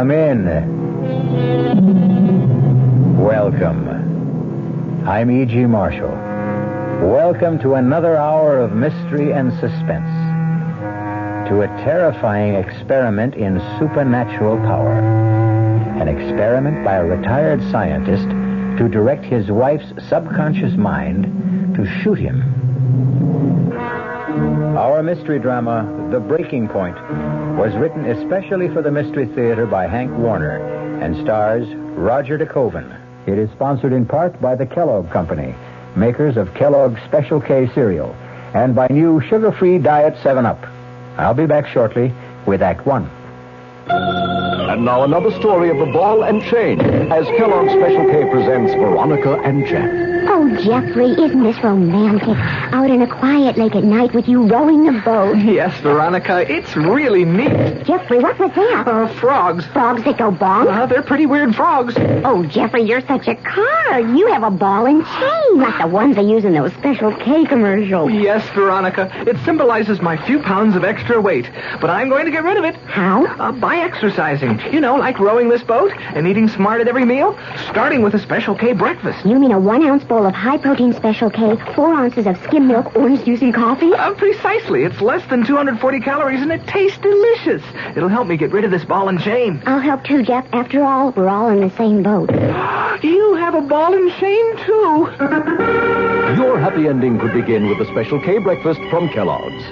Come in. Welcome. I'm E.G. Marshall. Welcome to another hour of mystery and suspense. To a terrifying experiment in supernatural power. An experiment by a retired scientist to direct his wife's subconscious mind to shoot him. Our mystery drama, The Breaking Point, was written especially for the Mystery Theater by Hank Warner and stars Roger DeCoven. It is sponsored in part by the Kellogg Company, makers of Kellogg's Special K cereal, and by new sugar-free Diet 7-Up. I'll be back shortly with Act 1. And now another story of the ball and chain as Kellogg's Special K presents Veronica and Jack. Oh, Jeffrey, isn't this romantic? Out in a quiet lake at night with you rowing the boat. Yes, Veronica, it's really neat. Jeffrey, what was that? Frogs. Frogs that go bonk? They're pretty weird frogs. Oh, Jeffrey, you're such a card. You have a ball and chain, like the ones they use in those Special K commercials. Yes, Veronica, it symbolizes my few pounds of extra weight. But I'm going to get rid of it. How? By exercising. You know, like rowing this boat and eating smart at every meal, starting with a Special K breakfast. You mean a 1-ounce bowl of high-protein Special K, 4 ounces of skim milk, orange juice, and coffee? Precisely. It's less than 240 calories, and it tastes delicious. It'll help me get rid of this ball and chain. I'll help too, Jeff. After all, we're all in the same boat. You have a ball and chain, too. Your happy ending could begin with the Special K breakfast from Kellogg's.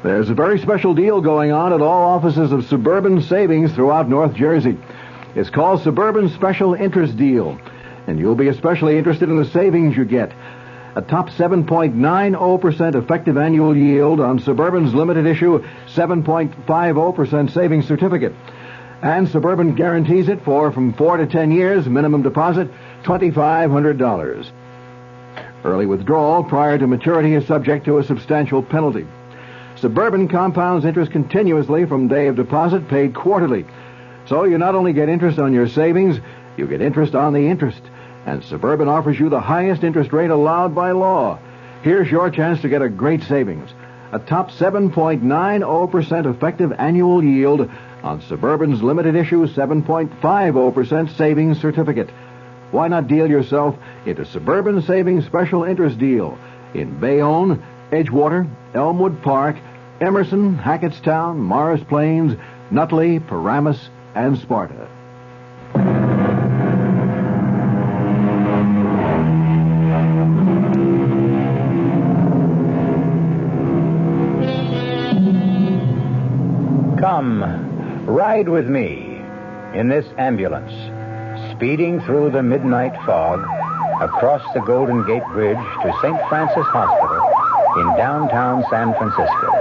There's a very special deal going on at all offices of Suburban Savings throughout North Jersey. It's called Suburban Special Interest Deal, and you'll be especially interested in the savings you get. A top 7.90% effective annual yield on Suburban's limited issue 7.50% savings certificate. And Suburban guarantees it from 4 to 10 years, minimum deposit $2,500. Early withdrawal prior to maturity is subject to a substantial penalty. Suburban compounds interest continuously from day of deposit, paid quarterly. So you not only get interest on your savings, you get interest on the interest. And Suburban offers you the highest interest rate allowed by law. Here's your chance to get a great savings. A top 7.90% effective annual yield on Suburban's limited issue 7.50% savings certificate. Why not deal yourself into Suburban Savings Special Interest Deal in Bayonne, Edgewater, Elmwood Park, Emerson, Hackettstown, Morris Plains, Nutley, Paramus, and Sparta. Come, ride with me in this ambulance, speeding through the midnight fog, across the Golden Gate Bridge to St. Francis Hospital in downtown San Francisco.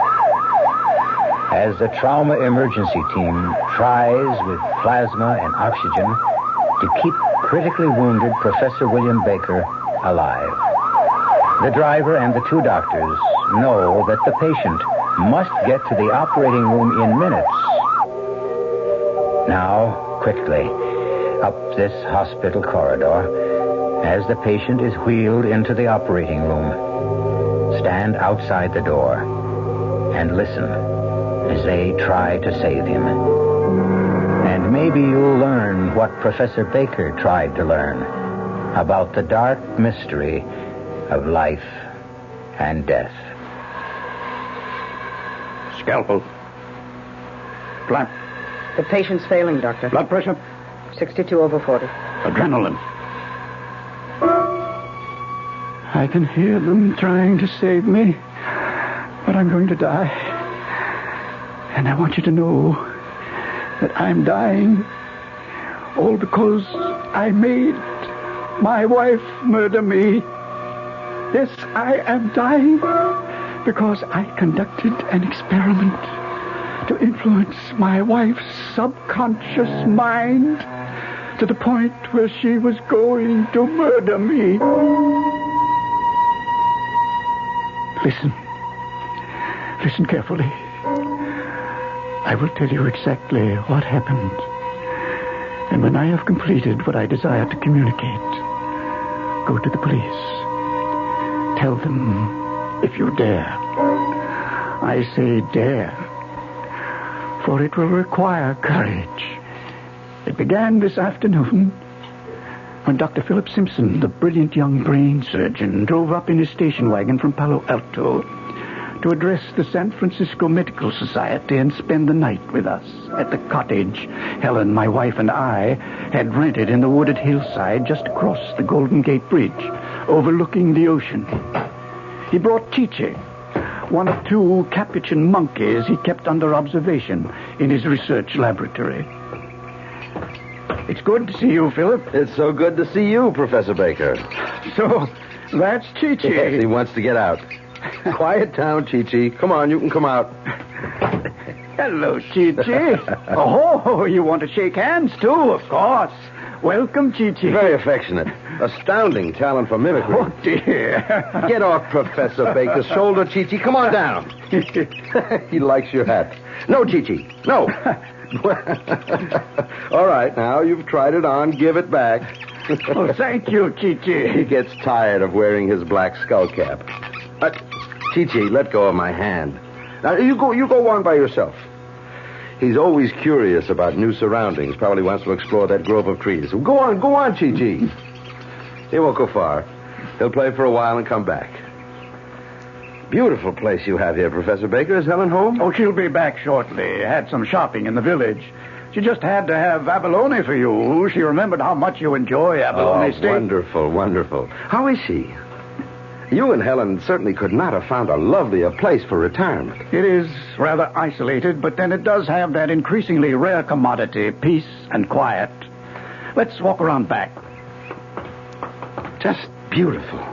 As the trauma emergency team tries with plasma and oxygen to keep critically wounded Professor William Baker alive. The driver and the 2 doctors know that the patient must get to the operating room in minutes. Now, quickly, up this hospital corridor, as the patient is wheeled into the operating room, stand outside the door and listen as they try to save him. And maybe you'll learn what Professor Baker tried to learn about the dark mystery of life and death. Scalpel. Flap. The patient's failing, Doctor. Blood pressure. 62/40. Adrenaline. I can hear them trying to save me, but I'm going to die. And I want you to know that I'm dying all because I made my wife murder me. Yes, I am dying because I conducted an experiment to influence my wife's subconscious mind to the point where she was going to murder me. Listen carefully. I will tell you exactly what happened. And when I have completed what I desire to communicate, go to the police. Tell them, if you dare, I say dare, for it will require courage. It began this afternoon when Dr. Philip Simpson, the brilliant young brain surgeon, drove up in his station wagon from Palo Alto to address the San Francisco Medical Society and spend the night with us at the cottage Helen, my wife, and I had rented in the wooded hillside just across the Golden Gate Bridge, overlooking the ocean. He brought Chi-Chi, one of 2 capuchin monkeys he kept under observation in his research laboratory. It's good to see you, Philip. It's so good to see you, Professor Baker. So, that's Chi-Chi. Yes, he wants to get out. Quiet down, Chi-Chi. Come on, you can come out. Hello, Chi-Chi. Oh, you want to shake hands, too, of course. Welcome, Chi-Chi. Very affectionate. Astounding talent for mimicry. Oh, dear. Get off Professor Baker's shoulder, Chi-Chi. Come on down. He likes your hat. No, Chi-Chi. No. All right, now you've tried it on. Give it back. Oh, thank you, Chi-Chi. He gets tired of wearing his black skull cap. Chi-Chi, let go of my hand. Now, you go on by yourself. He's always curious about new surroundings. Probably wants to explore that grove of trees. So go on, Chi-Chi. He won't go far. He'll play for a while and come back. Beautiful place you have here, Professor Baker. Is Helen home? Oh, she'll be back shortly. Had some shopping in the village. She just had to have abalone for you. She remembered how much you enjoy abalone steak. Wonderful, wonderful. How is she? You and Helen certainly could not have found a lovelier place for retirement. It is rather isolated, but then it does have that increasingly rare commodity, peace and quiet. Let's walk around back. Just beautiful.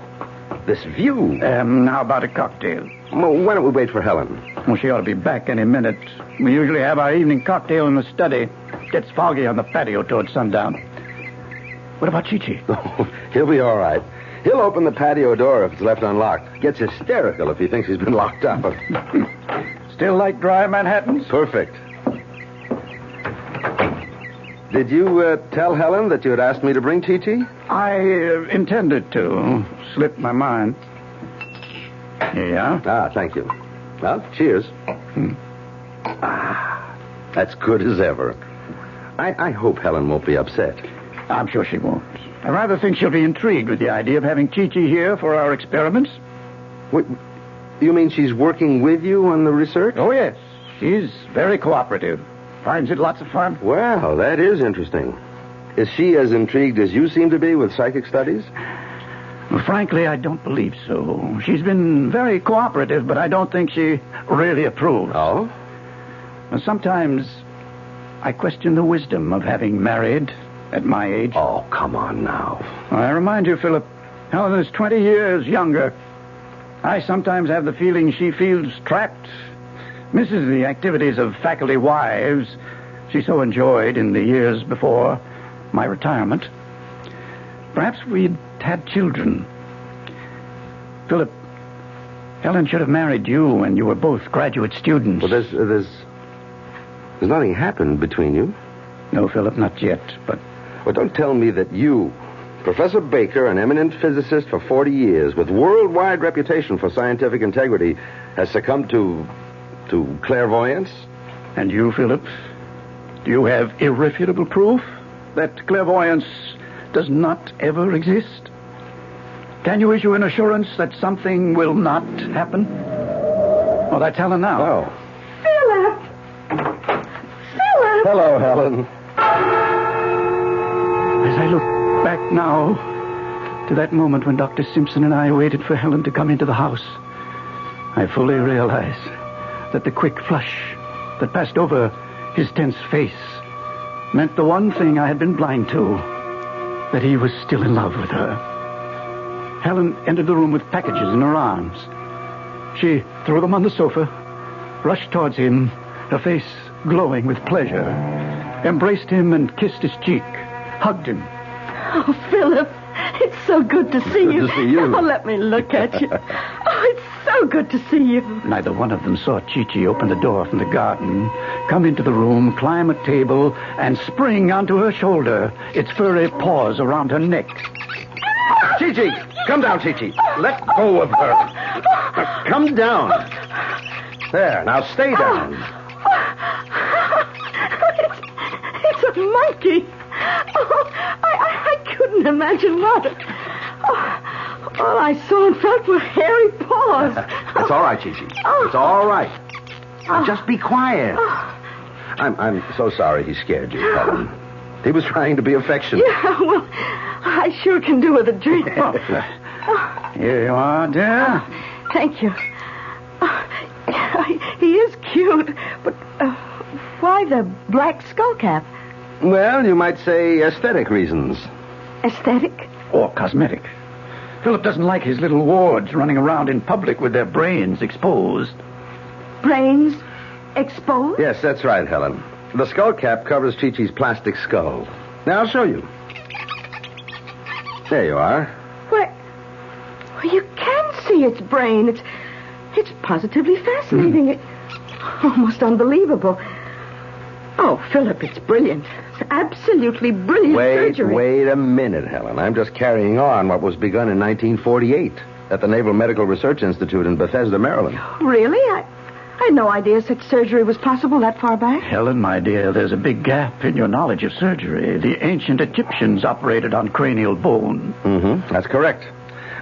This view. How about a cocktail? Well, why don't we wait for Helen? Well, she ought to be back any minute. We usually have our evening cocktail in the study. Gets foggy on the patio towards sundown. What about Chi-Chi? Oh, he'll be all right. He'll open the patio door if it's left unlocked. Gets hysterical if he thinks he's been locked up. Still like dry Manhattans? Perfect. Did you tell Helen that you had asked me to bring Chi-Chi? I intended to. Slipped my mind. Here you are. Ah, thank you. Well, cheers. That's good as ever. I hope Helen won't be upset. I'm sure she won't. I rather think she'll be intrigued with the idea of having Chi-Chi here for our experiments. What, you mean she's working with you on the research? Oh, yes. She's very cooperative. Finds it lots of fun. Well, that is interesting. Is she as intrigued as you seem to be with psychic studies? Well, frankly, I don't believe so. She's been very cooperative, but I don't think she really approves. Oh? Well, sometimes I question the wisdom of having married at my age. Oh, come on now. I remind you, Philip, Helen is 20 years younger. I sometimes have the feeling she feels trapped, misses the activities of faculty wives she so enjoyed in the years before my retirement. Perhaps we'd had children. Philip, Helen should have married you when you were both graduate students. Well, there's nothing happened between you. No, Philip, not yet, but... Well, don't tell me that you, Professor Baker, an eminent physicist for 40 years, with worldwide reputation for scientific integrity, has succumbed to clairvoyance? And you, Philip? Do you have irrefutable proof that clairvoyance does not ever exist? Can you issue an assurance that something will not happen? Oh, that's Helen now. Oh. Philip! Hello, Helen. As I look back now to that moment when Dr. Simpson and I waited for Helen to come into the house, I fully realize that the quick flush that passed over his tense face meant the one thing I had been blind to, that he was still in love with her. Helen entered the room with packages in her arms. She threw them on the sofa, rushed towards him, her face glowing with pleasure, embraced him and kissed his cheek, hugged him. Oh, Philip, it's so good to see you. Good to see you. Oh, let me look at you. Oh, it's so good to see you. Neither one of them saw Chi-Chi open the door from the garden, come into the room, climb a table, and spring onto her shoulder, its furry paws around her neck. Chi-Chi! Come down, Chi-Chi. Let go of her. Now, come down. There, now stay down. Monkey? Oh, I couldn't imagine what. All I saw and felt were hairy paws. It's all right, Chi-Chi. It's all right. Now, just be quiet. I'm so sorry he scared you, Helen. He was trying to be affectionate. Yeah, well, I sure can do with a drink. Here you are, dear. Thank you. He is cute, but why the black skull cap? Well, you might say aesthetic reasons. Aesthetic? Or cosmetic. Philip doesn't like his little wards running around in public with their brains exposed. Brains exposed? Yes, that's right, Helen. The skull cap covers Chi-Chi's plastic skull. Now, I'll show you. There you are. Well, you can see its brain. It's positively fascinating. It's almost unbelievable. Oh, Philip, it's brilliant. It's absolutely brilliant surgery. Wait a minute, Helen. I'm just carrying on what was begun in 1948 at the Naval Medical Research Institute in Bethesda, Maryland. Really? I had no idea such surgery was possible that far back. Helen, my dear, there's a big gap in your knowledge of surgery. The ancient Egyptians operated on cranial bone. That's correct.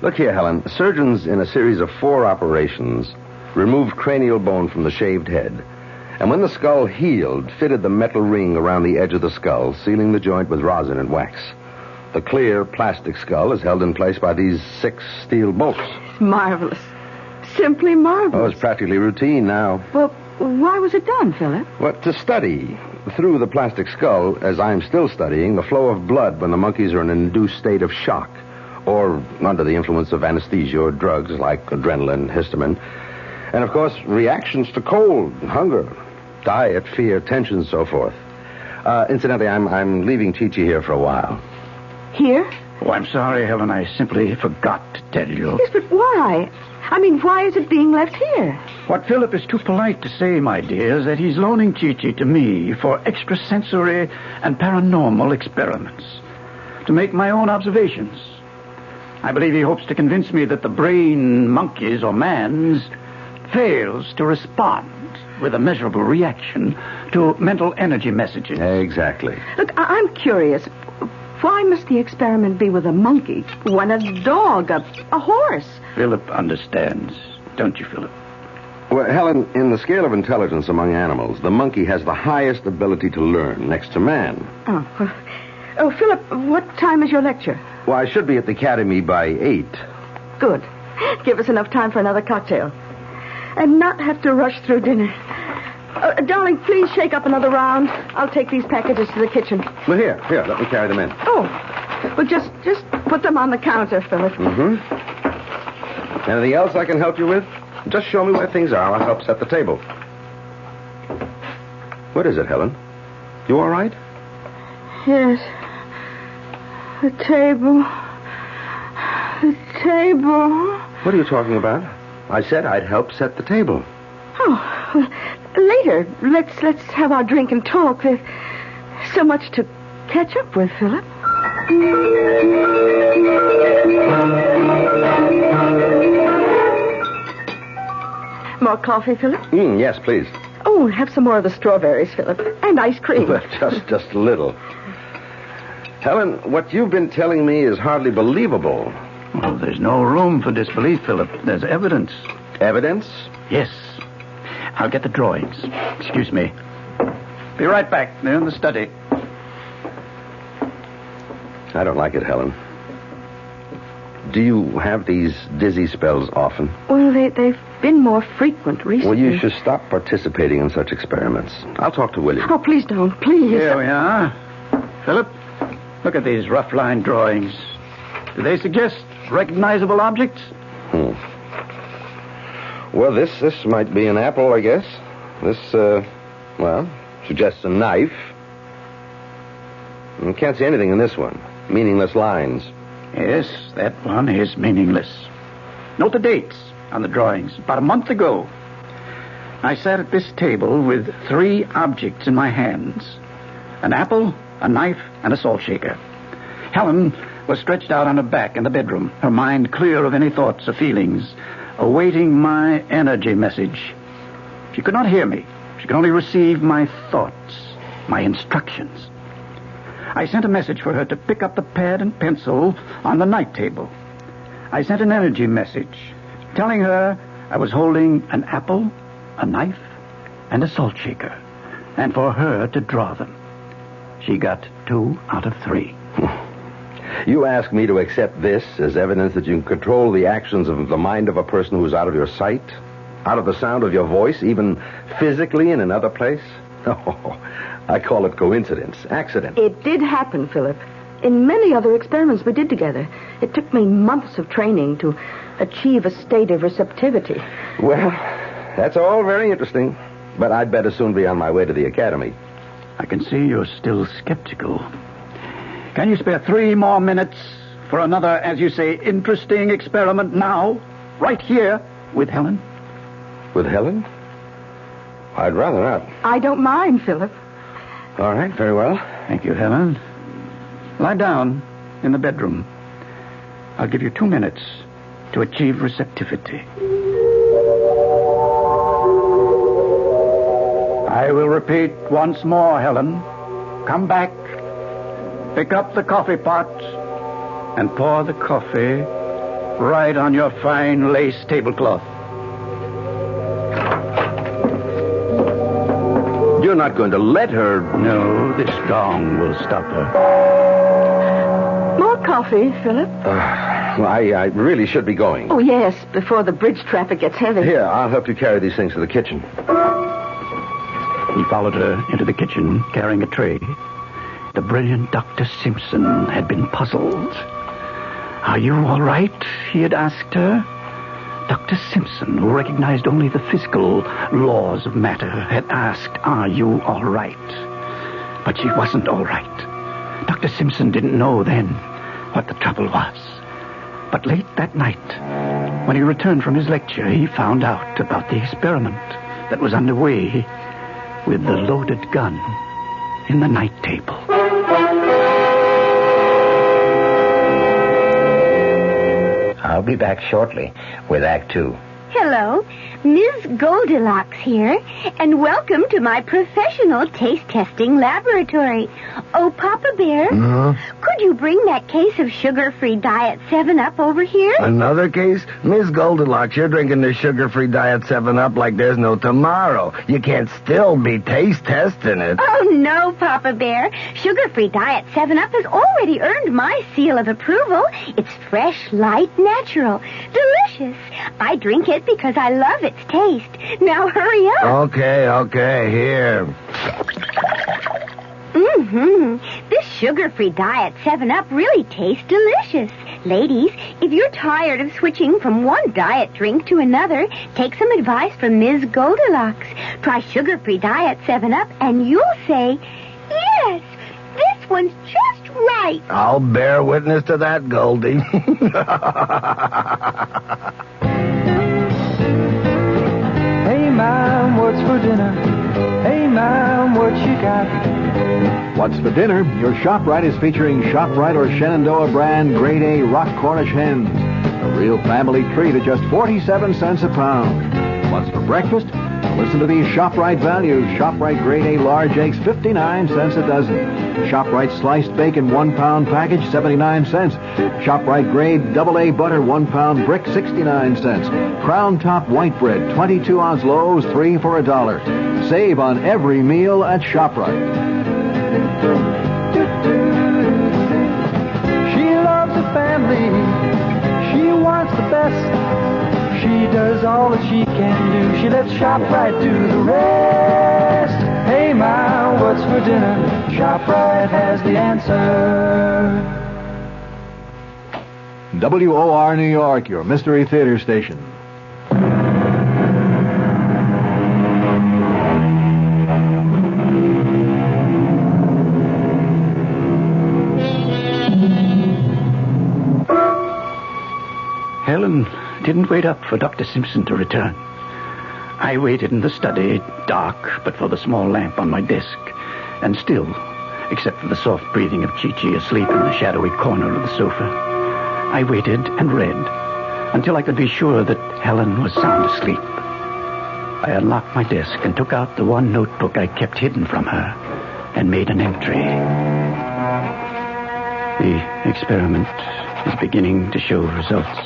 Look here, Helen. Surgeons in a series of 4 operations removed cranial bone from the shaved head. And when the skull healed, fitted the metal ring around the edge of the skull, sealing the joint with rosin and wax. The clear plastic skull is held in place by these 6 steel bolts. Marvelous. Simply marvelous. Oh, it's practically routine now. Well, why was it done, Philip? Well, to study through the plastic skull, as I'm still studying, the flow of blood when the monkeys are in an induced state of shock or under the influence of anesthesia or drugs like adrenaline, histamine, and, of course, reactions to cold, hunger, diet, fear, tension, so forth. Incidentally, I'm leaving Chi-Chi here for a while. Here? Oh, I'm sorry, Helen. I simply forgot to tell you. Yes, but why? I mean, why is it being left here? What Philip is too polite to say, my dear, is that he's loaning Chi-Chi to me for extrasensory and paranormal experiments, to make my own observations. I believe he hopes to convince me that the brain, monkeys or man's, fails to respond with a measurable reaction to mental energy messages. Exactly. Look, I'm curious. Why must the experiment be with a monkey when a dog, a horse? Philip understands, don't you, Philip? Well, Helen, in the scale of intelligence among animals, the monkey has the highest ability to learn next to man. Oh, Philip, what time is your lecture? Well, I should be at the academy by 8. Good. Give us enough time for another cocktail. And not have to rush through dinner. Darling, please shake up another round. I'll take these packages to the kitchen. Well, here, let me carry them in. Oh, well, just put them on the counter, Philip. Anything else I can help you with? Just show me where things are. I'll help set the table. What is it, Helen? You all right? Yes. The table. What are you talking about? I said I'd help set the table. Oh, well, later. Let's have our drink and talk. There's so much to catch up with, Philip. More coffee, Philip? Yes, please. Oh, have some more of the strawberries, Philip. And ice cream. Well, just a little. Helen, what you've been telling me is hardly believable. Well, there's no room for disbelief, Philip. There's evidence. Evidence? Yes. I'll get the drawings. Excuse me. Be right back. They're in the study. I don't like it, Helen. Do you have these dizzy spells often? Well, they've been more frequent recently. Well, you should stop participating in such experiments. I'll talk to William. Oh, please don't. Please. Here we are. Philip, look at these rough-line drawings. Do they suggest recognizable objects? Well, this might be an apple, I guess. This, suggests a knife. I can't see anything in this one. Meaningless lines. Yes, that one is meaningless. Note the dates on the drawings. About a month ago, I sat at this table with 3 objects in my hands. An apple, a knife, and a salt shaker. Helen was stretched out on her back in the bedroom, her mind clear of any thoughts or feelings, awaiting my energy message. She could not hear me. She could only receive my thoughts, my instructions. I sent a message for her to pick up the pad and pencil on the night table. I sent an energy message telling her I was holding an apple, a knife, and a salt shaker, and for her to draw them. She got 2 out of 3. You ask me to accept this as evidence that you can control the actions of the mind of a person who's out of your sight, out of the sound of your voice, even physically in another place? Oh, I call it coincidence, accident. It did happen, Philip. In many other experiments we did together. It took me months of training to achieve a state of receptivity. Well, that's all very interesting, but I'd better soon be on my way to the academy. I can see you're still skeptical. Can you spare 3 more minutes for another, as you say, interesting experiment now, right here, with Helen? With Helen? I'd rather not. I don't mind, Philip. All right, very well. Thank you, Helen. Lie down in the bedroom. I'll give you 2 minutes to achieve receptivity. I will repeat once more, Helen. Come back. Pick up the coffee pot and pour the coffee right on your fine lace tablecloth. You're not going to let her... No, this gong will stop her. More coffee, Philip? Well, I really should be going. Oh, yes, before the bridge traffic gets heavy. Here, I'll help you carry these things to the kitchen. He followed her into the kitchen, carrying a tray. The brilliant Dr. Simpson had been puzzled. Are you all right? He had asked her. Dr. Simpson, who recognized only the physical laws of matter, had asked, are you all right? But she wasn't all right. Dr. Simpson didn't know then what the trouble was. But late that night, when he returned from his lecture, he found out about the experiment that was underway with the loaded gun in the night table. I'll be back shortly with Act 2. Hello, Ms. Goldilocks here, and welcome to my professional taste testing laboratory. Oh, Papa Bear, could you bring that case of sugar-free Diet 7-Up over here? Another case? Miss Goldilocks, you're drinking the sugar-free Diet 7-Up like there's no tomorrow. You can't still be taste testing it. Oh, no, Papa Bear. Sugar-free Diet 7-Up has already earned my seal of approval. It's fresh, light, natural, delicious. I drink it because I love its taste. Now hurry up. Okay, here. This sugar-free Diet 7-Up really tastes delicious. Ladies, if you're tired of switching from one diet drink to another, take some advice from Ms. Goldilocks. Try sugar-free Diet 7-Up and you'll say, yes, this one's just right. I'll bear witness to that, Goldie. Hey, Mom, what's for dinner? Hey, Mom, what you got? What's for dinner? Your ShopRite is featuring ShopRite or Shenandoah brand Grade A Rock Cornish hens. A real family treat at just 47 cents a pound. What's for breakfast? Listen to these ShopRite values. ShopRite Grade A large eggs, 59 cents a dozen. ShopRite sliced bacon, 1 pound package, 79 cents. ShopRite Grade AA butter, 1 pound brick, 69 cents. Crown Top white bread, 22-ounce loaves, 3 for $1. Save on every meal at ShopRite. She loves the family. She wants the best. She does all that she can do. She lets ShopRite do the rest. Hey, Ma, what's for dinner? ShopRite has the answer. WOR New York, your Mystery Theater station. Helen didn't wait up for Dr. Simpson to return. I waited in the study, dark, but for the small lamp on my desk, and still, except for the soft breathing of Chi-Chi asleep in the shadowy corner of the sofa. I waited and read until I could be sure that Helen was sound asleep. I unlocked my desk and took out the one notebook I kept hidden from her and made an entry. The experiment is beginning to show results.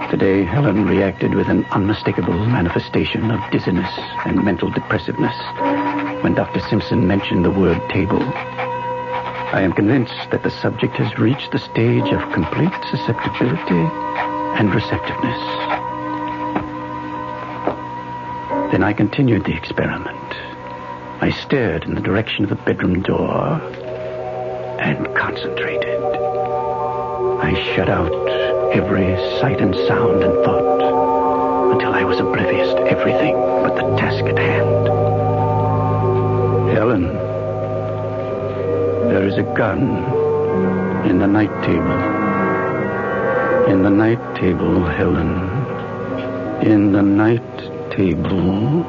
Today, Helen reacted with an unmistakable manifestation of dizziness and mental depressiveness when Dr. Simpson mentioned the word table. I am convinced that the subject has reached the stage of complete susceptibility and receptiveness. Then I continued the experiment. I stared in the direction of the bedroom door and concentrated. I shut out every sight and sound and thought until I was oblivious to everything but the task at hand. Helen, there is a gun in the night table. In the night table, Helen. In the night table,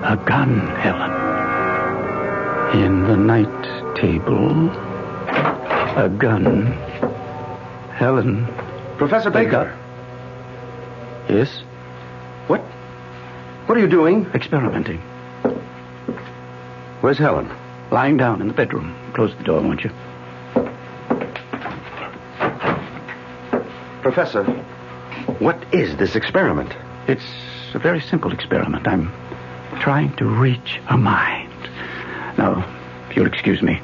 a gun, Helen. In the night table, a gun. Helen. Professor Baker. Yes? What are you doing? Experimenting. Where's Helen? Lying down in the bedroom. Close the door, won't you? Professor, what is this experiment? It's a very simple experiment. I'm trying to reach her mind. Now, if you'll excuse me.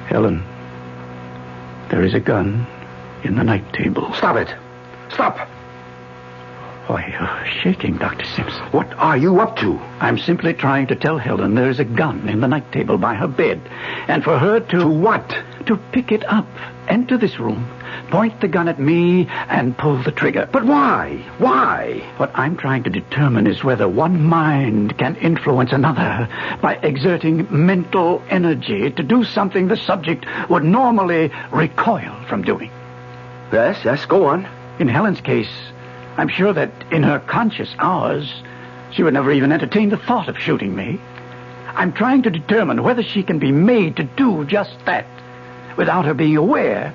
Helen, there is a gun in the night table. Stop it. Stop. Why, you're shaking, Dr. Simpson. What are you up to? I'm simply trying to tell Helen there's a gun in the night table by her bed. And for her to... To what? To pick it up, enter this room, point the gun at me, and pull the trigger. But why? Why? What I'm trying to determine is whether one mind can influence another by exerting mental energy to do something the subject would normally recoil from doing. Yes, go on. In Helen's case, I'm sure that in her conscious hours, she would never even entertain the thought of shooting me. I'm trying to determine whether she can be made to do just that without her being aware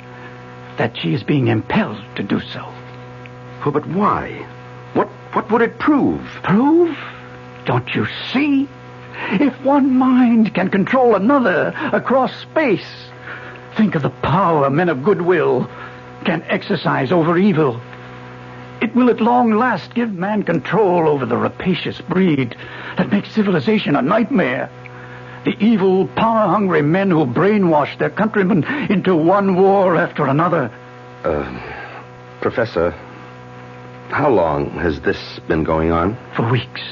that she is being impelled to do so. Oh, but why? What would it prove? Prove? Don't you see? If one mind can control another across space, think of the power men of goodwill can exercise over evil. It will at long last give man control over the rapacious breed that makes civilization a nightmare. The evil, power-hungry men who brainwash their countrymen into one war after another. Professor, how long has this been going on? For weeks.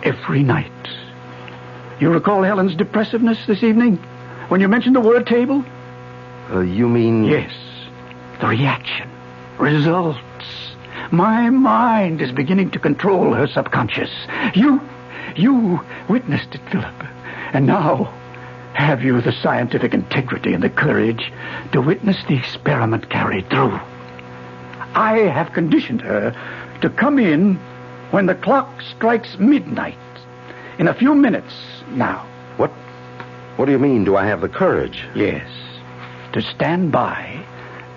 Every night. You recall Helen's depressiveness this evening when you mentioned the word table? You mean... Yes. The reaction. Results. My mind is beginning to control her subconscious. You witnessed it, Philip. And now, have you the scientific integrity and the courage to witness the experiment carried through? I have conditioned her to come in when the clock strikes midnight. In a few minutes now. What do you mean, do I have the courage? Yes. To stand by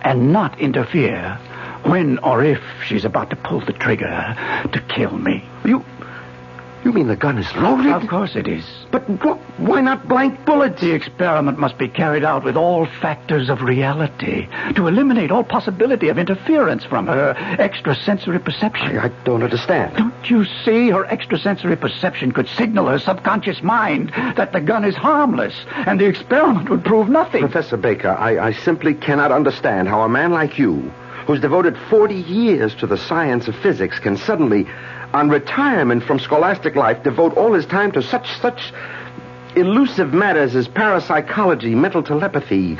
and not interfere when or if she's about to pull the trigger to kill me. You mean the gun is loaded? Of course it is. But why not blank bullets? The experiment must be carried out with all factors of reality to eliminate all possibility of interference from her extrasensory perception. I don't understand. Don't you see? Her extrasensory perception could signal her subconscious mind that the gun is harmless, and the experiment would prove nothing. Professor Baker, I simply cannot understand how a man like you, who's devoted 40 years to the science of physics, can suddenly, on retirement from scholastic life, devote all his time to such elusive matters as parapsychology, mental telepathy,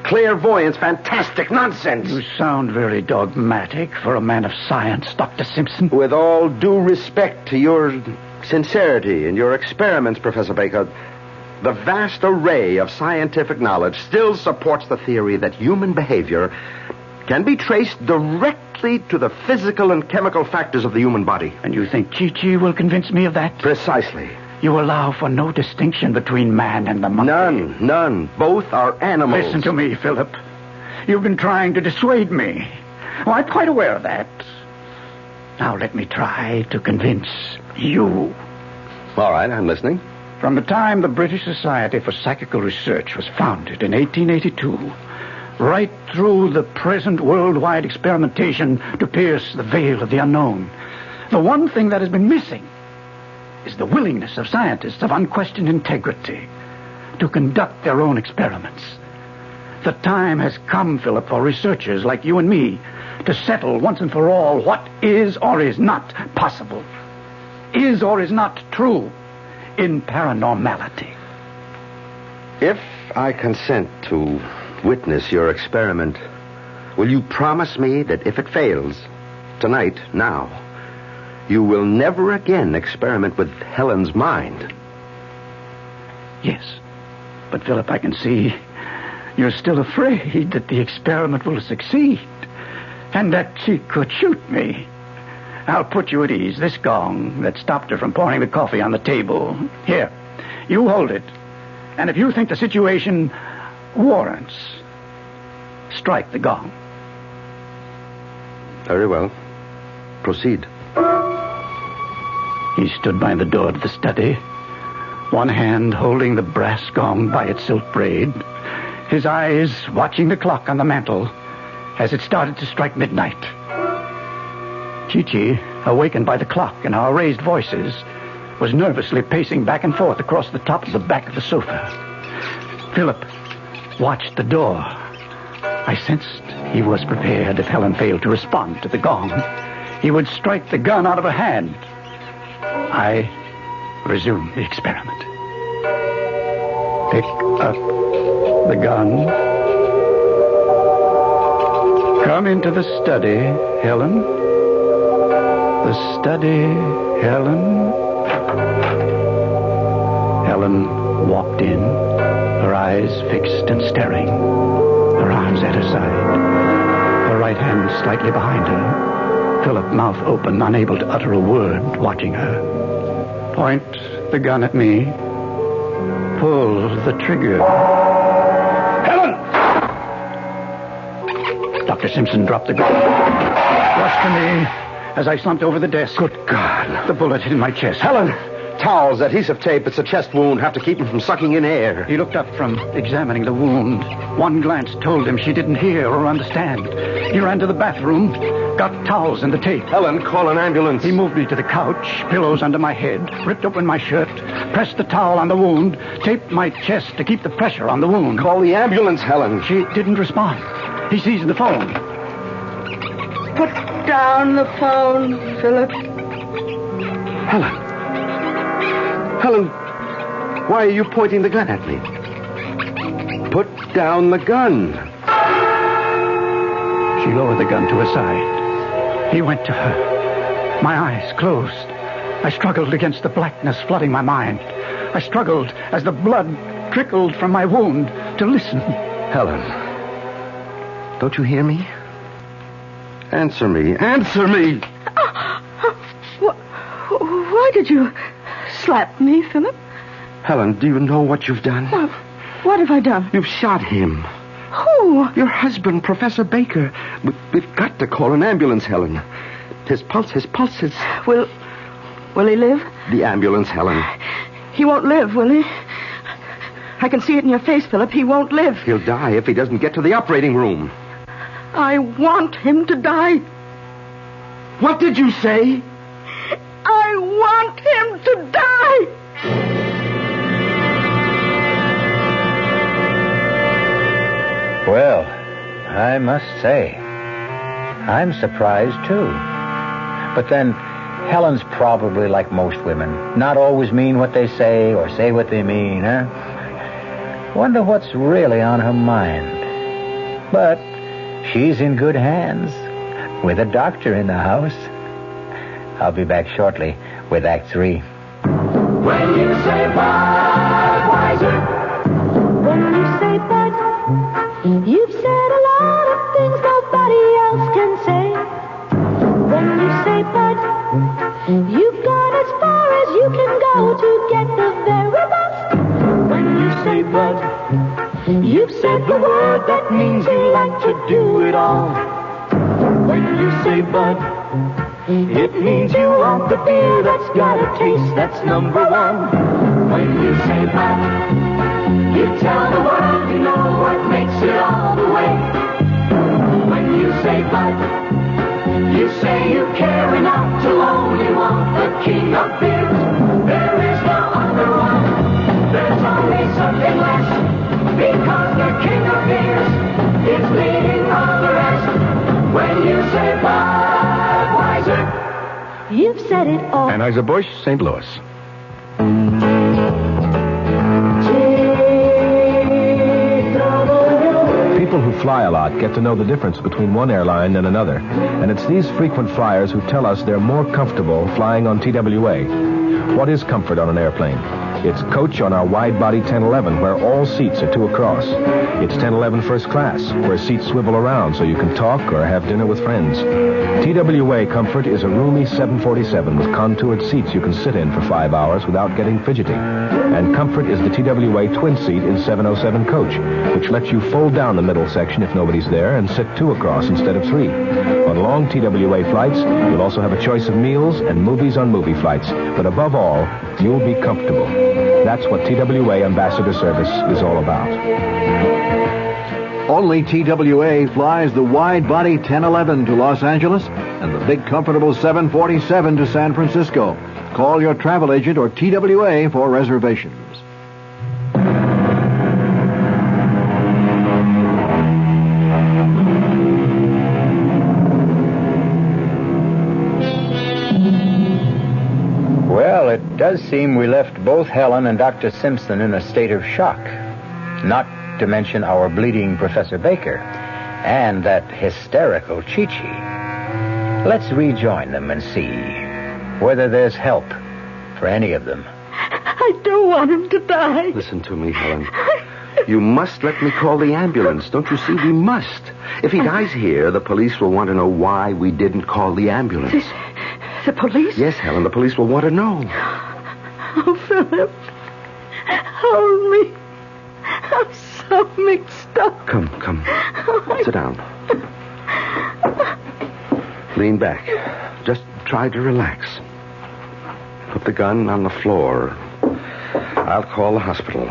clairvoyance, fantastic nonsense. You sound very dogmatic for a man of science, Dr. Simpson. With all due respect to your sincerity and your experiments, Professor Baker, the vast array of scientific knowledge still supports the theory that human behavior can be traced directly to the physical and chemical factors of the human body. And you think Chi-Chi will convince me of that? Precisely. You allow for no distinction between man and the monkey? None. Both are animals. Listen to me, Philip. You've been trying to dissuade me. Oh, I'm quite aware of that. Now let me try to convince you. All right, I'm listening. From the time the British Society for Psychical Research was founded in 1882, right through the present worldwide experimentation to pierce the veil of the unknown, the one thing that has been missing is the willingness of scientists of unquestioned integrity to conduct their own experiments. The time has come, Philip, for researchers like you and me to settle once and for all what is or is not possible, is or is not true in paranormality. If I consent to witness your experiment, will you promise me that if it fails, tonight, now, you will never again experiment with Helen's mind? Yes. But, Philip, I can see you're still afraid that the experiment will succeed and that she could shoot me. I'll put you at ease. This gong that stopped her from pouring the coffee on the table. Here, you hold it. And if you think the situation warrants, strike the gong. Very well. Proceed. He stood by the door to the study, one hand holding the brass gong by its silk braid, his eyes watching the clock on the mantel as it started to strike midnight. Chi-Chi, awakened by the clock and our raised voices, was nervously pacing back and forth across the top of the back of the sofa. Philip watched the door. I sensed he was prepared if Helen failed to respond to the gong. He would strike the gun out of her hand. I resumed the experiment. Pick up the gun. Come into the study, Helen. The study, Helen. Helen walked in, her eyes fixed and staring, her arms at her side, her right hand slightly behind her, Philip, mouth open, unable to utter a word, watching her. Point the gun at me. Pull the trigger. Helen! Dr. Simpson dropped the gun. Rushed to me as I slumped over the desk. Good God. The bullet hit in my chest. Helen! Towels, adhesive tape. It's a chest wound. Have to keep him from sucking in air. He looked up from examining the wound. One glance told him she didn't hear or understand. He ran to the bathroom, got towels and the tape. Helen, call an ambulance. He moved me to the couch, pillows under my head, ripped open my shirt, pressed the towel on the wound, taped my chest to keep the pressure on the wound. Call the ambulance, Helen. She didn't respond. He seized the phone. Put down the phone, Philip. Helen. Helen, why are you pointing the gun at me? Put down the gun. She lowered the gun to her side. He went to her. My eyes closed. I struggled against the blackness flooding my mind. I struggled as the blood trickled from my wound to listen. Helen, don't you hear me? Answer me. Answer me. Why did you slap me, Philip? Helen, do you know what you've done? What have I done? You've shot him. Who? Your husband, Professor Baker. We've got to call an ambulance, Helen. His pulse is... Will he live? The ambulance, Helen. He won't live, will he? I can see it in your face, Philip. He won't live. He'll die if he doesn't get to the operating room. I want him to die. What did you say? I want him to die. Well, I must say, I'm surprised, too. But then, Helen's probably like most women. Not always mean what they say or say what they mean, huh? Wonder what's really on her mind. But she's in good hands, with a doctor in the house. I'll be back shortly with Act 3. When you say Budweiser, When you say Bud, you've said a lot of things nobody else can say. When you say Bud, you've gone as far as you can go to get the very best. When you say Bud, you've said the word that means you like to do it all. When you say Bud, It means you want the beer that's got a taste that's number one. When you say Bud, you tell the world you know what makes it all the way. When you say Bud, you say you care enough to only want the king of beers. There is no other one. There's only something less. Because the king of beers is leading all the rest. When you say Budweiser, You've said it all. Anheuser-Busch, St. Louis. People who fly a lot get to know the difference between one airline and another. And it's these frequent flyers who tell us they're more comfortable flying on TWA. What is comfort on an airplane? It's coach on our wide-body 1011, where all seats are 2 across. It's 1011 first class, where seats swivel around so you can talk or have dinner with friends. TWA Comfort is a roomy 747 with contoured seats you can sit in for 5 hours without getting fidgety. And Comfort is the TWA twin seat in 707 coach, which lets you fold down the middle section if nobody's there and sit 2 across instead of 3. On long TWA flights, you'll also have a choice of meals and movies on movie flights. But above all, you'll be comfortable. That's what TWA Ambassador Service is all about. Only TWA flies the wide-body 1011 to Los Angeles and the big, comfortable 747 to San Francisco. Call your travel agent or TWA for reservations. Well, it does seem we left both Helen and Dr. Simpson in a state of shock. Not to mention our bleeding Professor Baker and that hysterical Chi-Chi. Let's rejoin them and see whether there's help for any of them. I don't want him to die. Listen to me, Helen. You must let me call the ambulance. Don't you see? We must. If he dies here, the police will want to know why we didn't call the ambulance. The police? Yes, Helen, the police will want to know. Oh, Philip. Hold me. I'm so mixed up. Come. Sit down. Lean back. Just try to relax. Put the gun on the floor. I'll call the hospital.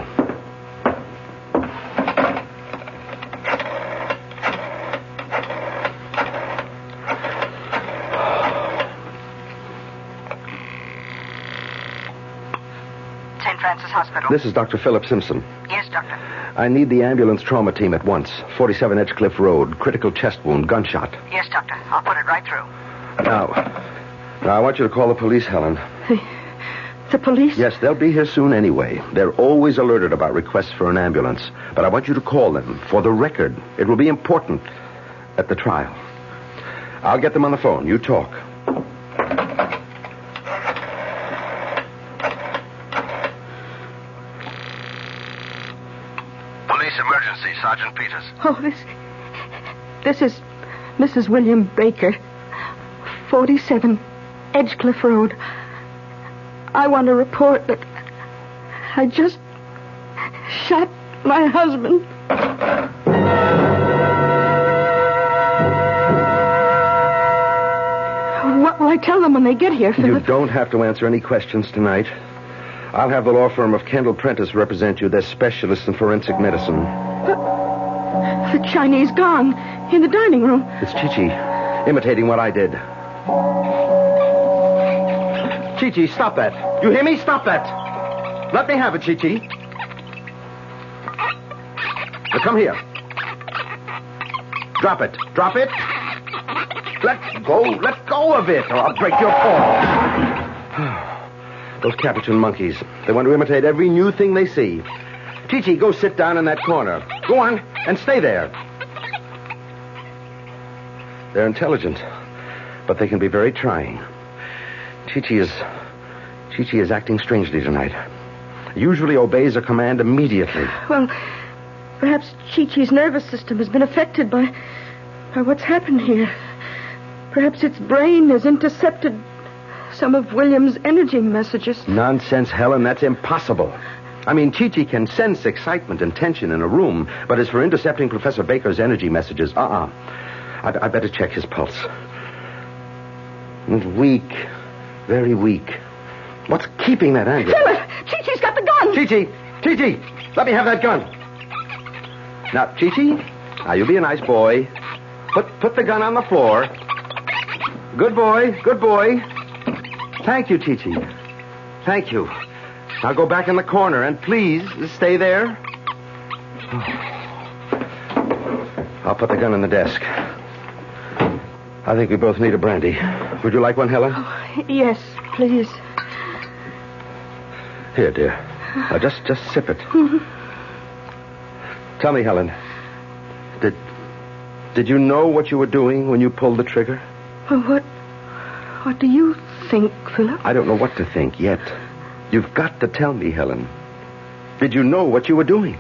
St. Francis Hospital. This is Dr. Philip Simpson. Yes, doctor. I need the ambulance trauma team at once. 47 Edgecliff Road. Critical chest wound. Gunshot. Yes, doctor. I'll put it right through. Now, I want you to call the police, Helen. The police? Yes, they'll be here soon anyway. They're always alerted about requests for an ambulance. But I want you to call them for the record. It will be important at the trial. I'll get them on the phone. You talk. Police emergency, Sergeant Peters. Oh, this is Mrs. William Baker, 47 Edgecliff Road. I want to report that I just shot my husband. What will I tell them when they get here, Philip? You don't have to answer any questions tonight. I'll have the law firm of Kendall Prentice represent you. They're specialists in forensic medicine. The Chinese gong in the dining room. It's Chi-Chi, imitating what I did. Chi-Chi, stop that. You hear me? Stop that. Let me have it, Chi-Chi. Now come here. Drop it. Drop it. Let go of it, or I'll break your paw. Those Capuchin monkeys. They want to imitate every new thing they see. Chi-Chi, go sit down in that corner. Go on, and stay there. They're intelligent, but they can be very trying. Chi-Chi is acting strangely tonight. Usually obeys a command immediately. Well, perhaps Chi-Chi's nervous system has been affected by what's happened here. Perhaps its brain has intercepted some of William's energy messages. Nonsense, Helen. That's impossible. I mean, Chi-Chi can sense excitement and tension in a room, but as for intercepting Professor Baker's energy messages, I better check his pulse. And weak. Very weak. What's keeping that anger? Philip! Chi-Chi's got the gun! Chi-Chi! Let me have that gun. Now, Chi-Chi, now you be a nice boy. Put the gun on the floor. Good boy. Thank you, Chi-Chi. Thank you. Now go back in the corner and please stay there. I'll put the gun in the desk. I think we both need a brandy. Would you like one, Helen? Oh, yes, please. Here, dear. Now, just sip it. Tell me, Helen. Did you know what you were doing when you pulled the trigger? What do you think, Philip? I don't know what to think yet. You've got to tell me, Helen. Did you know what you were doing?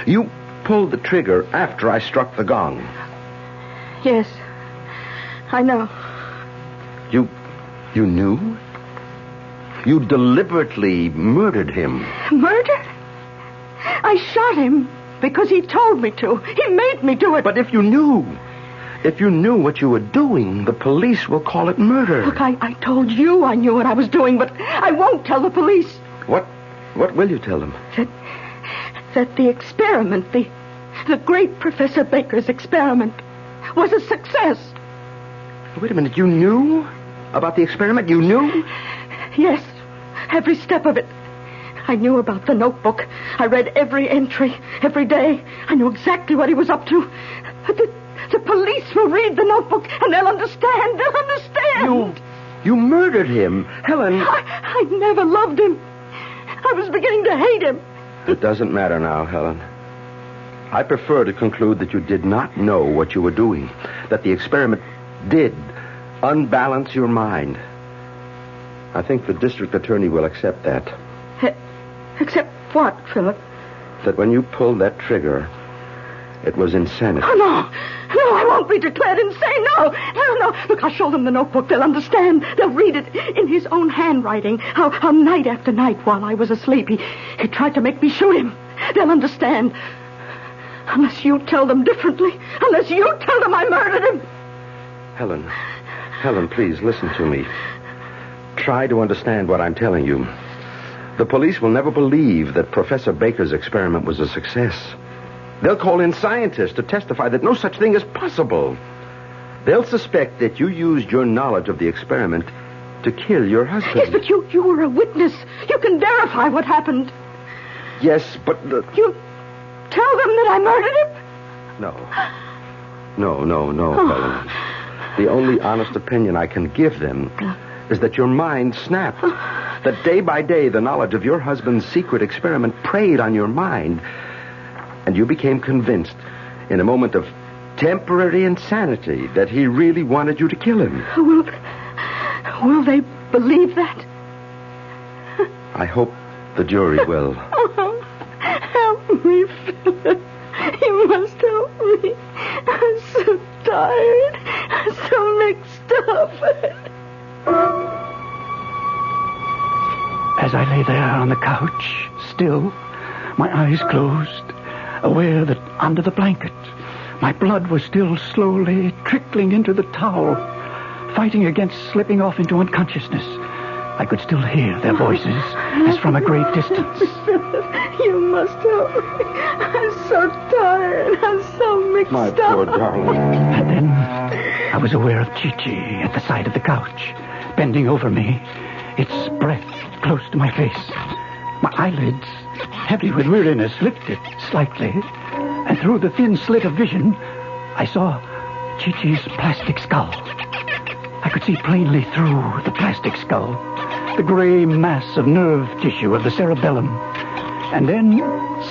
You pulled the trigger after I struck the gong. Yes, I know. You knew? You deliberately murdered him. Murder? I shot him because he told me to. He made me do it. But if you knew what you were doing, the police will call it murder. Look, I told you I knew what I was doing, but I won't tell the police. What will you tell them? That the experiment, the great Professor Baker's experiment, was a success. Wait a minute, you knew about the experiment? You knew? Yes, every step of it. I knew about the notebook. I read every entry, every day. I knew exactly what he was up to. The police will read the notebook, and they'll understand. They'll understand. You murdered him. Helen. I never loved him. I was beginning to hate him. It doesn't matter now, Helen. I prefer to conclude that you did not know what you were doing, that the experiment did unbalance your mind. I think the district attorney will accept that. Accept what, Philip? That when you pulled that trigger, it was insanity. Oh, no, I won't be declared insane. No. Look, I'll show them the notebook. They'll understand. They'll read it in his own handwriting. How night after night while I was asleep, he tried to make me shoot him. They'll understand. Unless you tell them differently. Unless you tell them I murdered him. Helen, please listen to me. Try to understand what I'm telling you. The police will never believe that Professor Baker's experiment was a success. They'll call in scientists to testify that no such thing is possible. They'll suspect that you used your knowledge of the experiment to kill your husband. Yes, but you were a witness. You can verify what happened. Yes, but... You tell them that I murdered him? No, Helen. The only honest opinion I can give them is that your mind snapped. That day by day, the knowledge of your husband's secret experiment preyed on your mind. And you became convinced, in a moment of temporary insanity, that he really wanted you to kill him. Will they believe that? I hope the jury will. Oh, help me, Philip. You must help me. I'm so tired. I'm so mixed up. As I lay there on the couch, still, my eyes closed, aware that under the blanket, my blood was still slowly trickling into the towel, fighting against slipping off into unconsciousness. I could still hear their voices as from a great distance. You must help me. I'm so tired. I'm so mixed My up. poor darling. And then I was aware of Chi-Chi at the side of the couch, bending over me, its breath close to my face. My eyelids, heavy with weariness, lifted slightly, and through the thin slit of vision, I saw Chi-Chi's plastic skull. I could see plainly through the plastic skull the gray mass of nerve tissue of the cerebellum. And then,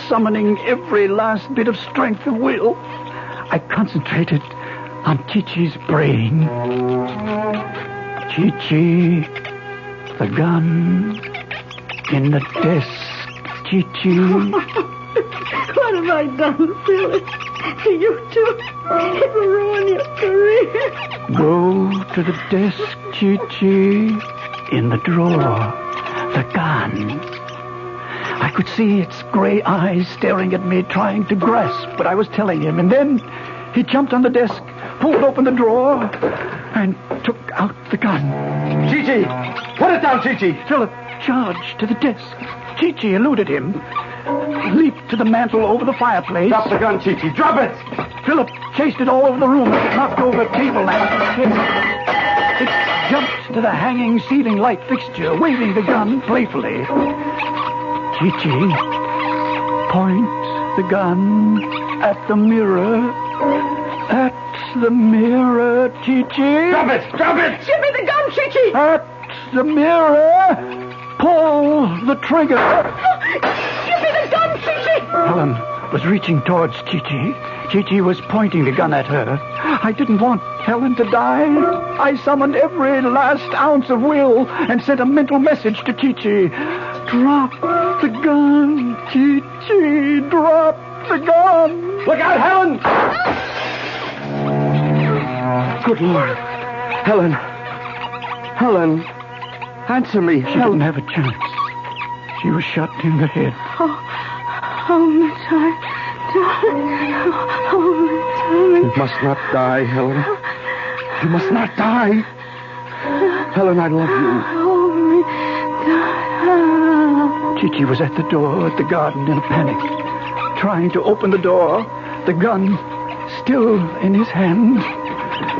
summoning every last bit of strength of will, I concentrated on Chi-Chi's brain. Chi-Chi, the gun, in the desk, Chi-Chi. What have I done, Philip? You too. It will ruin your career. Go to the desk, Chi-Chi, in the drawer, the gun. I could see its gray eyes staring at me, trying to grasp what I was telling him. And then he jumped on the desk, pulled open the drawer, and took out the gun. Chi-Chi! Put it down, Chi-Chi! Philip charged to the desk. Chi-Chi eluded him. Leaped to the mantel over the fireplace. Drop the gun, Chi-Chi. Drop it! Philip chased it all over the room as it knocked over a table lamp. It jumped to the hanging ceiling light fixture, waving the gun playfully. Chi-Chi points the gun at the mirror. At the mirror, Chi-Chi. Drop it! Drop it! Give me the gun, Chi-Chi! At the mirror, pull the trigger. Give me the gun, Chi-Chi! Helen was reaching towards Chi-Chi. Chi-Chi was pointing the gun at her. I didn't want Helen to die. I summoned every last ounce of will and sent a mental message to Chi-Chi. Drop the gun, Chi-Chi. Drop the gun. Look out, Helen! Good Lord. Helen. Helen. Answer me. She didn't have a chance. She was shot in the head. Oh, Miss darling. You must not die, Helen. You must not die. Helen, I love you. Chi-Chi was at the door at the garden in a panic, trying to open the door, the gun still in his hand.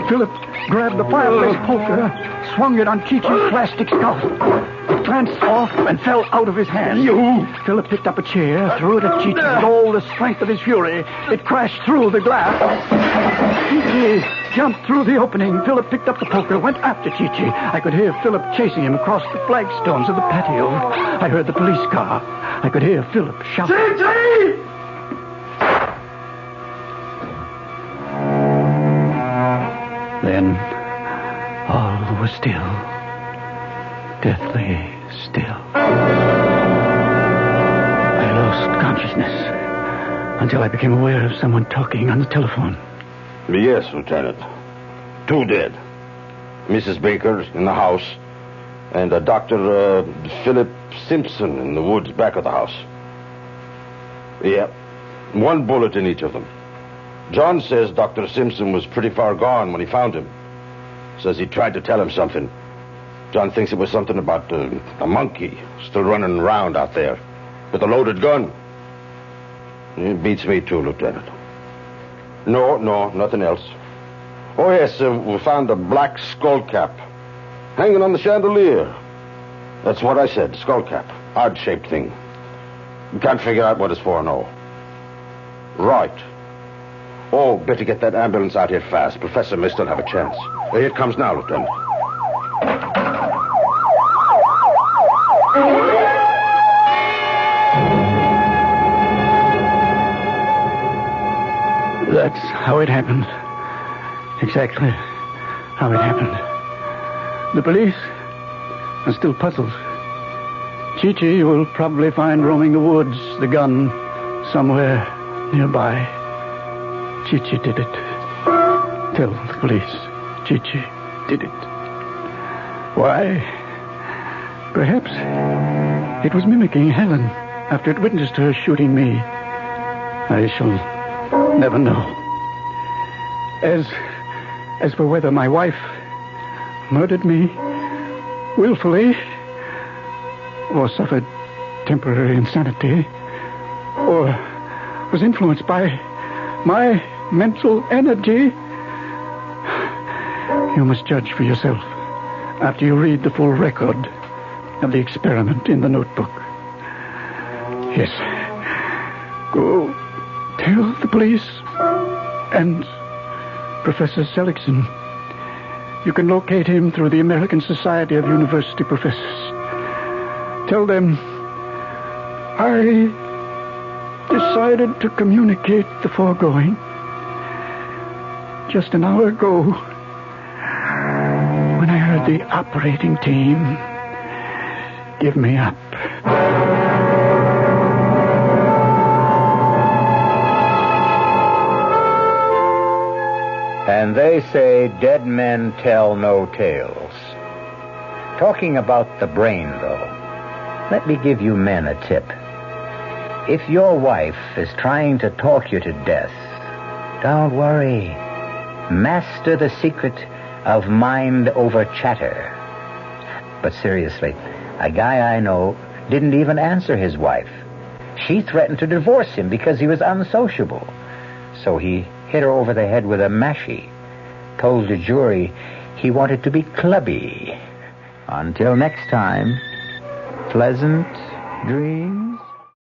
Philip grabbed the fireplace poker, swung it on Chi-Chi's plastic skull. It glanced off and fell out of his hand. Philip picked up a chair, threw it at Chi-Chi with all the strength of his fury. It crashed through the glass. Chi-Chi jumped through the opening. Philip picked up the poker, went after Chi-Chi. I could hear Philip chasing him across the flagstones of the patio. I heard the police car. I could hear Philip shouting. Chi-Chi! Then all was still. Deathly still. I lost consciousness until I became aware of someone talking on the telephone. Yes, Lieutenant. 2 dead. Mrs. Baker in the house, and Dr. Philip Simpson in the woods back of the house. Yeah, 1 bullet in each of them. John says Dr. Simpson was pretty far gone when he found him. Says he tried to tell him something. John thinks it was something about a monkey still running around out there with a loaded gun. It beats me too, Lieutenant. No, nothing else. Oh, yes, we found a black skull cap hanging on the chandelier. That's what I said, skull cap. Odd-shaped thing. Can't figure out what it's for, no. Right. Oh, better get that ambulance out here fast. Professor may still have a chance. Here it comes now, Lieutenant. That's how it happened. Exactly how it happened. The police are still puzzled. Chi-Chi will probably find roaming the woods the gun somewhere nearby. Chi-Chi did it. Tell the police Chi-Chi did it. Why? Perhaps it was mimicking Helen after it witnessed her shooting me. I shall never know. As for whether my wife murdered me willfully or suffered temporary insanity or was influenced by my mental energy, you must judge for yourself after you read the full record of the experiment in the notebook. Yes. Go tell the police and Professor Seligson. You can locate him through the American Society of University Professors. Tell them I decided to communicate the foregoing just an hour ago when I heard the operating team give me up. And they say dead men tell no tales. Talking about the brain, though, let me give you men a tip. If your wife is trying to talk you to death, don't worry. Master the secret of mind over chatter. But seriously, a guy I know didn't even answer his wife. She threatened to divorce him because he was unsociable. So he hit her over the head with a mashie. Told the jury he wanted to be clubby. Until next time, pleasant dreams.